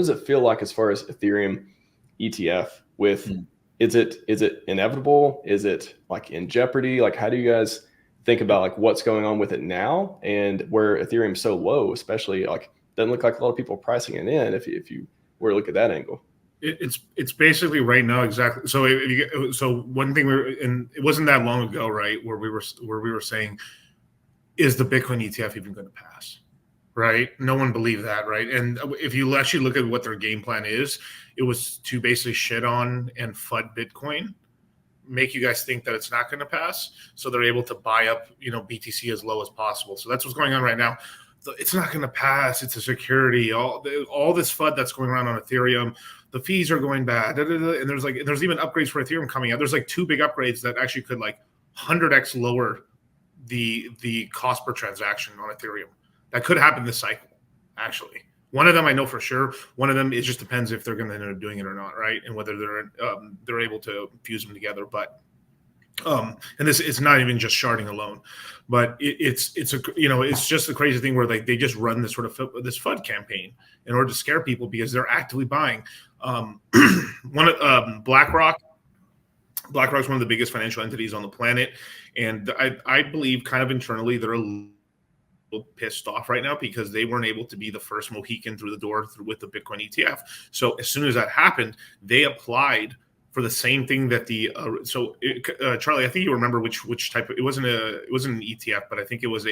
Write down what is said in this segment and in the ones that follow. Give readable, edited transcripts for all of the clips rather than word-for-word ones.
does it feel like as far as Ethereum ETF with, is it inevitable? Is it like in jeopardy? Like, how do you guys think about like what's going on with it now and where Ethereum's so low, especially like doesn't look like a lot of people are pricing it in if you were to look at that angle? It's basically right now exactly. So one thing and it wasn't that long ago, right, where we were saying, is the Bitcoin ETF even going to pass? Right? No one believed that, right? And if you actually look at what their game plan is, it was to basically shit on and FUD Bitcoin, make you guys think that it's not going to pass, so they're able to buy up, BTC as low as possible. So that's what's going on right now. It's not going to pass. It's a security. All this FUD that's going around on Ethereum, the fees are going bad, and there's even upgrades for Ethereum coming out. There's like 2 big upgrades that actually could like 100x lower the cost per transaction on Ethereum. That could happen this cycle, actually. One of them I know for sure. One of them, it just depends if they're going to end up doing it or not, right? And whether they're able to fuse them together. But and this, it's not even just sharding alone, but it's just the crazy thing where like they just run this sort of this FUD campaign in order to scare people because they're actively buying. BlackRock. BlackRock's one of the biggest financial entities on the planet, and I believe kind of internally they're a little pissed off right now because they weren't able to be the first Mohican through the door with the Bitcoin ETF. So as soon as that happened, they applied for the same thing that Charlie, I think you remember which type of, it wasn't an ETF, but I think it was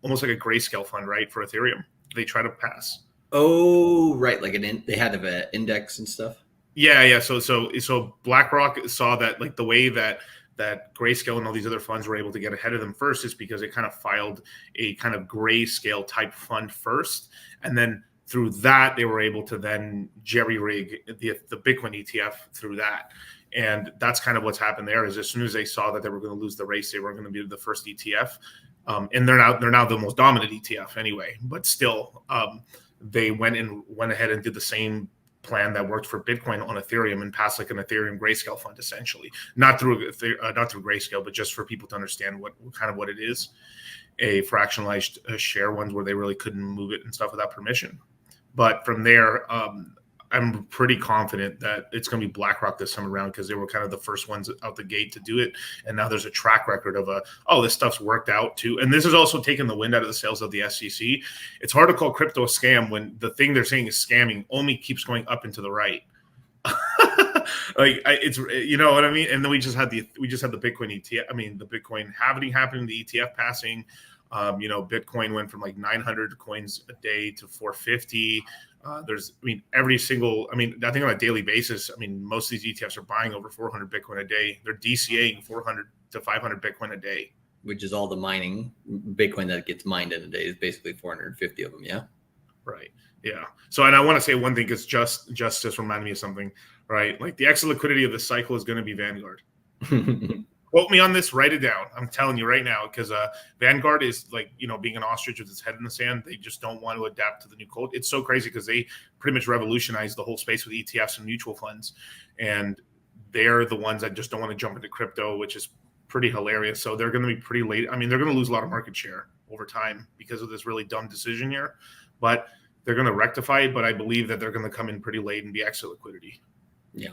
almost like a Grayscale fund, right, for Ethereum. They try to pass. Oh, right, like they had an index and stuff. Yeah. So BlackRock saw that like the way that Grayscale and all these other funds were able to get ahead of them first is because they kind of filed a kind of Grayscale type fund first, and then through that they were able to then jerry rig the Bitcoin ETF through that. And that's kind of what's happened there. Is as soon as they saw that they were going to lose the race, they were going to be the first ETF, and they're now the most dominant ETF anyway. But still, they went ahead and did the same plan that worked for Bitcoin on Ethereum and passed like an Ethereum Grayscale fund, essentially, not through Grayscale, but just for people to understand what it is, a fractionalized share ones where they really couldn't move it and stuff without permission. But from there, I'm pretty confident that it's going to be BlackRock this time around because they were kind of the first ones out the gate to do it. And now there's a track record of this stuff's worked out too. And this has also taken the wind out of the sails of the SEC. It's hard to call crypto a scam when the thing they're saying is scamming only keeps going up and to the right. It's, you know what I mean? And then we just had the Bitcoin ETF. I mean, the Bitcoin halving happening, the ETF passing. Bitcoin went from like 900 coins a day to 450. I think on a daily basis, most of these ETFs are buying over 400 Bitcoin a day. They're DCAing 400 to 500 Bitcoin a day. Which is all the mining Bitcoin that gets mined in a day is basically 450 of them. Yeah. Right. Yeah. So, and I want to say one thing because just reminded me of something, right? Like the exit liquidity of this cycle is going to be Vanguard. Quote me on this, write it down. I'm telling you right now, because Vanguard is like, being an ostrich with its head in the sand. They just don't want to adapt to the new code. It's so crazy because they pretty much revolutionized the whole space with ETFs and mutual funds. And they're the ones that just don't want to jump into crypto, which is pretty hilarious. So they're going to be pretty late. They're going to lose a lot of market share over time because of this really dumb decision here. But they're going to rectify it. But I believe that they're going to come in pretty late and be exit liquidity. Yeah.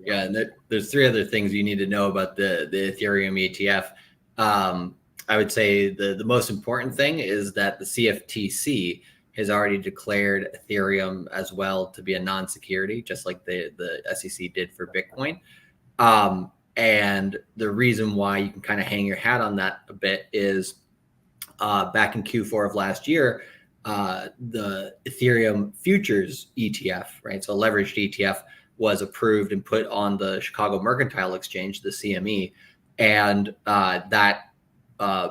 Yeah. And there's 3 other things you need to know about the Ethereum ETF. I would say the most important thing is that the CFTC has already declared Ethereum as well to be a non-security, just like the SEC did for Bitcoin. And the reason why you can kind of hang your hat on that a bit is back in Q4 of last year, the Ethereum futures ETF, right? So a leveraged ETF was approved and put on the Chicago Mercantile Exchange, the CME, and that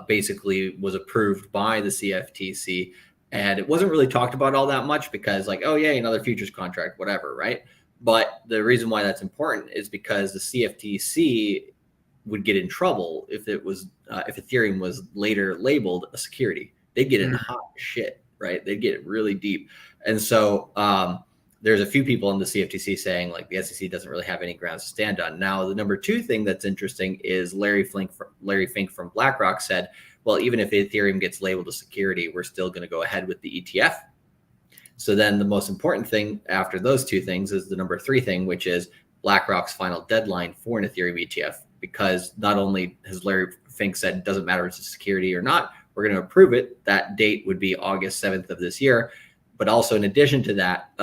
basically was approved by the CFTC. And it wasn't really talked about all that much because like, oh, yeah, another futures contract, whatever, right? But the reason why that's important is because the CFTC would get in trouble if Ethereum was later labeled a security. They'd get in hot shit, right? They'd get really deep. And so there's a few people in the CFTC saying like the SEC doesn't really have any grounds to stand on. Now, the number 2 thing that's interesting is Larry Fink from BlackRock said, well, even if Ethereum gets labeled a security, we're still going to go ahead with the ETF. So then the most important thing after those two things is the number 3 thing, which is BlackRock's final deadline for an Ethereum ETF, because not only has Larry Fink said it doesn't matter if it's a security or not, we're going to approve it. That date would be August 7th of this year. But also in addition to that,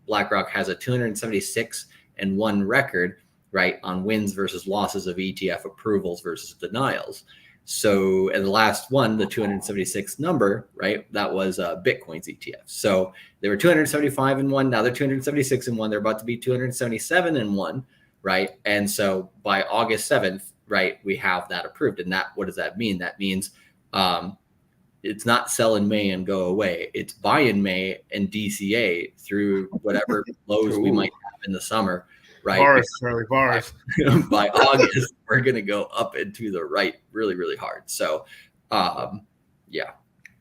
BlackRock has a 276-1 record, right, on wins versus losses of ETF approvals versus denials. So, and the last one, the 276 number, right, that was Bitcoin's ETF. So they were 275-1, now they're 276-1. They're about to be 277-1, right? And so by August 7th, right, we have that approved. And that, what does that mean? That means it's not sell in May and go away. It's buy in May and DCA through whatever lows we might have in the summer, right? Bars, Charlie, bars. By August, we're going to go up and to the right really, really hard. So, yeah.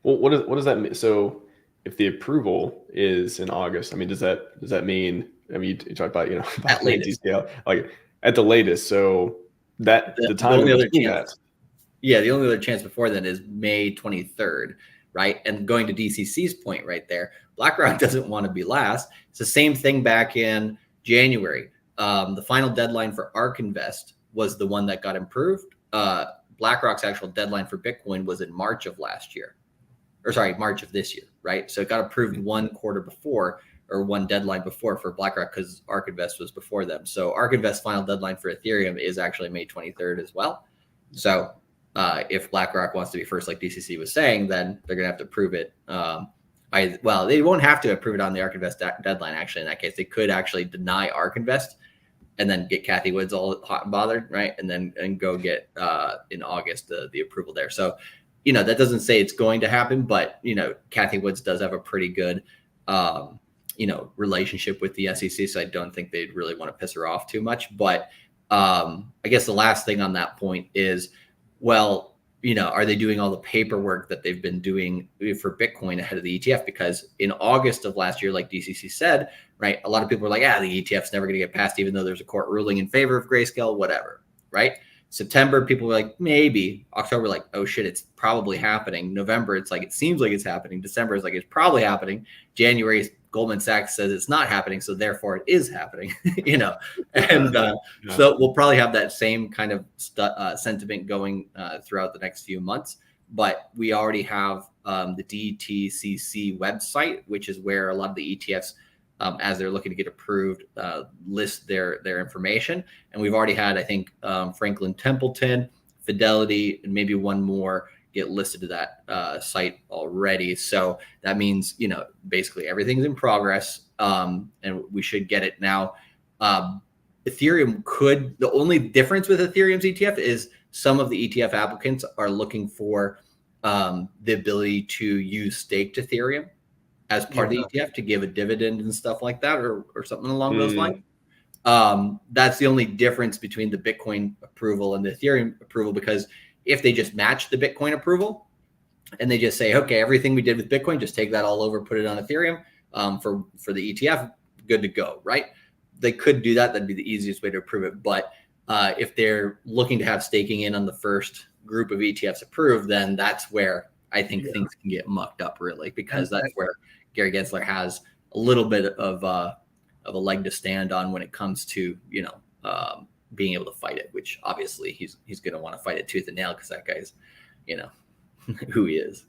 Well, what does that mean? So if the approval is in August, I mean, does that mean, I mean, you talk about, At latest. like at the latest. So that the time only other between chance, the only other chance before then is May 23rd, right? And going to DCC's point right there, BlackRock doesn't want to be last. It's the same thing back in January. The final deadline for ARK Invest was the one that got improved. BlackRock's actual deadline for Bitcoin was in March of last year, or sorry, March of this year, right? So it got approved one quarter before, or one deadline before for BlackRock, because ARK Invest was before them. So ARK Invest final deadline for Ethereum is actually May 23rd as well. So if BlackRock wants to be first, like DCC was saying, then they're going to have to approve it. Well, they won't have to approve it on the ARK Invest deadline. Actually, in that case, they could actually deny ARK Invest and then get Cathie Woods all hot and bothered, right? And go get in August the approval there. So, that doesn't say it's going to happen, but Cathie Woods does have a pretty good relationship with the SEC, so I don't think they'd really want to piss her off too much. But I guess the last thing on that point is, well, are they doing all the paperwork that they've been doing for Bitcoin ahead of the ETF? Because in August of last year, like DCC said, right, a lot of people were like, the ETF's never going to get passed, even though there's a court ruling in favor of Grayscale, whatever, right? September, people were like, maybe. October, like, oh shit, it's probably happening. November, it's like, it seems like it's happening. December is like, it's probably happening. January, Goldman Sachs says it's not happening, so therefore it is happening, And so we'll probably have that same kind of sentiment going throughout the next few months. But we already have the DTCC website, which is where a lot of the ETFs, as they're looking to get approved, list their information. And we've already had, I think, Franklin Templeton, Fidelity, and maybe one more get listed to that site already. So that means, basically everything's in progress, and we should get it now. Ethereum the only difference with Ethereum's ETF is some of the ETF applicants are looking for the ability to use staked Ethereum as part of the ETF to give a dividend and stuff like that, or something along those lines. That's the only difference between the Bitcoin approval and the Ethereum approval, because if they just match the Bitcoin approval and they just say, okay, everything we did with Bitcoin, just take that all over, put it on Ethereum for the ETF, good to go, right? They could do that. That'd be the easiest way to approve it. But if they're looking to have staking in on the first group of ETFs approved, then that's where I think things can get mucked up, really, because that's where Gary Gensler has a little bit of a leg to stand on when it comes to, being able to fight it, which obviously he's going to want to fight it tooth and nail, because that guy's, who he is.